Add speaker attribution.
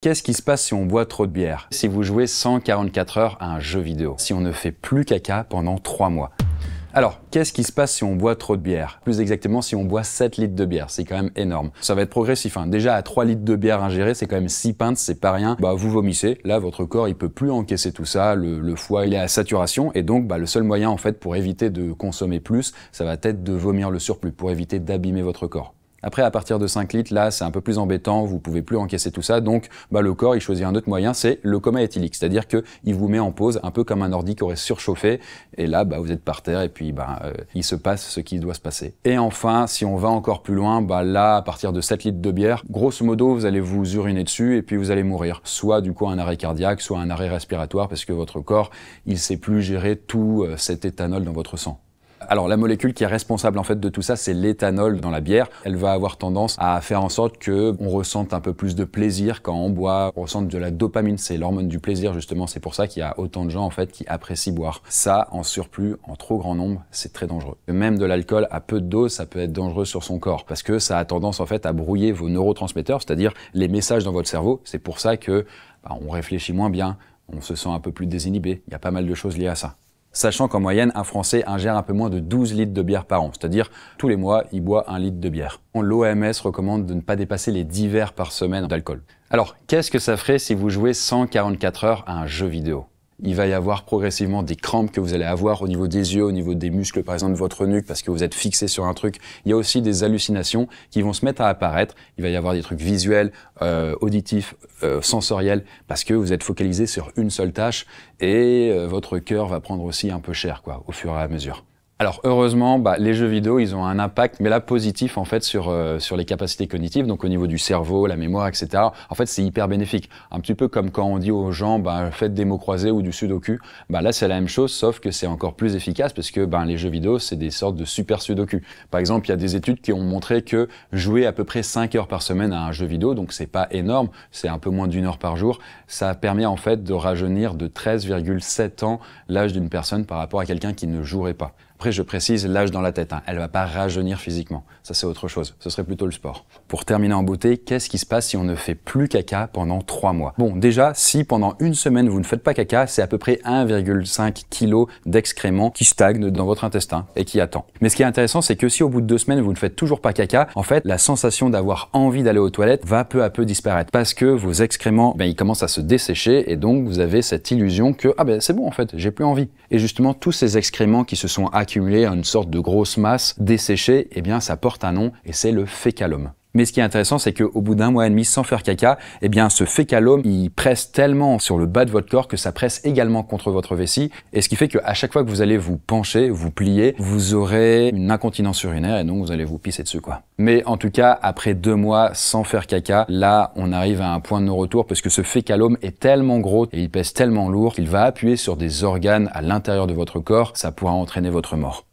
Speaker 1: Qu'est-ce qui se passe si on boit trop de bière? Si vous jouez 144 heures à un jeu vidéo? Si on ne fait plus caca pendant 3 mois? Alors, qu'est-ce qui se passe si on boit trop de bière? Plus exactement, si on boit 7 litres de bière, c'est quand même énorme. Ça va être progressif, hein. Déjà, à 3 litres de bière ingérés, c'est quand même 6 pintes, c'est pas rien. Bah, vous vomissez, là, votre corps, il peut plus encaisser tout ça, le foie, il est à saturation, et donc, le seul moyen, en fait, pour éviter de consommer plus, ça va être de vomir le surplus, pour éviter d'abîmer votre corps. Après, à partir de 5 litres, là, c'est un peu plus embêtant, vous pouvez plus encaisser tout ça, donc le corps, il choisit un autre moyen, c'est le coma éthylique, c'est-à-dire qu'il vous met en pause, un peu comme un ordi qui aurait surchauffé, et là, vous êtes par terre, et puis il se passe ce qui doit se passer. Et enfin, si on va encore plus loin, là, à partir de 7 litres de bière, grosso modo, vous allez vous uriner dessus, et puis vous allez mourir. Soit du coup un arrêt cardiaque, soit un arrêt respiratoire, parce que votre corps, il sait plus gérer tout cet éthanol dans votre sang. Alors la molécule qui est responsable en fait de tout ça, c'est l'éthanol dans la bière. Elle va avoir tendance à faire en sorte que on ressente un peu plus de plaisir quand on boit, on ressente de la dopamine, c'est l'hormone du plaisir justement, c'est pour ça qu'il y a autant de gens en fait qui apprécient boire. Ça, en surplus, en trop grand nombre, c'est très dangereux. Même de l'alcool à peu de dose, ça peut être dangereux sur son corps parce que ça a tendance en fait à brouiller vos neurotransmetteurs, c'est-à-dire les messages dans votre cerveau. C'est pour ça que on réfléchit moins bien, on se sent un peu plus désinhibé. Il y a pas mal de choses liées à ça. Sachant qu'en moyenne, un Français ingère un peu moins de 12 litres de bière par an, c'est-à-dire tous les mois, il boit 1 litre de bière. L'OMS recommande de ne pas dépasser les 10 verres par semaine d'alcool. Alors, qu'est-ce que ça ferait si vous jouez 144 heures à un jeu vidéo? Il va y avoir progressivement des crampes que vous allez avoir au niveau des yeux, au niveau des muscles par exemple de votre nuque parce que vous êtes fixé sur un truc. Il y a aussi des hallucinations qui vont se mettre à apparaître. Il va y avoir des trucs visuels, auditifs, sensoriels parce que vous êtes focalisé sur une seule tâche et votre cœur va prendre aussi un peu cher au fur et à mesure. Alors heureusement, les jeux vidéo, ils ont un impact, mais là positif en fait sur les capacités cognitives, donc au niveau du cerveau, la mémoire, etc. En fait, c'est hyper bénéfique. Un petit peu comme quand on dit aux gens, faites des mots croisés ou du sudoku. Là, c'est la même chose, sauf que c'est encore plus efficace parce que les jeux vidéo, c'est des sortes de super sudoku. Par exemple, il y a des études qui ont montré que jouer à peu près 5 heures par semaine à un jeu vidéo, donc c'est pas énorme, c'est un peu moins d'1 heure par jour, ça permet en fait de rajeunir de 13,7 ans l'âge d'une personne par rapport à quelqu'un qui ne jouerait pas. Après, je précise l'âge dans la tête, elle va pas rajeunir physiquement. Ça, c'est autre chose. Ce serait plutôt le sport. Pour terminer en beauté, qu'est-ce qui se passe si on ne fait plus caca pendant 3 mois? Bon, déjà, si pendant une semaine vous ne faites pas caca, c'est à peu près 1,5 kg d'excréments qui stagnent dans votre intestin et qui attend. Mais ce qui est intéressant, c'est que si au bout de 2 semaines vous ne faites toujours pas caca, en fait, la sensation d'avoir envie d'aller aux toilettes va peu à peu disparaître parce que vos excréments, ils commencent à se dessécher et donc vous avez cette illusion que c'est bon en fait, j'ai plus envie. Et justement, tous ces excréments qui se sont accumulés à une sorte de grosse masse desséchée, ça porte un nom et c'est le fécalome. Mais ce qui est intéressant, c'est qu'au bout d'1 mois et demi sans faire caca, ce fécalome, il presse tellement sur le bas de votre corps que ça presse également contre votre vessie. Et ce qui fait qu'à chaque fois que vous allez vous pencher, vous plier, vous aurez une incontinence urinaire et donc vous allez vous pisser dessus, Mais en tout cas, après 2 mois sans faire caca, là, on arrive à un point de non-retour parce que ce fécalome est tellement gros et il pèse tellement lourd qu'il va appuyer sur des organes à l'intérieur de votre corps. Ça pourra entraîner votre mort.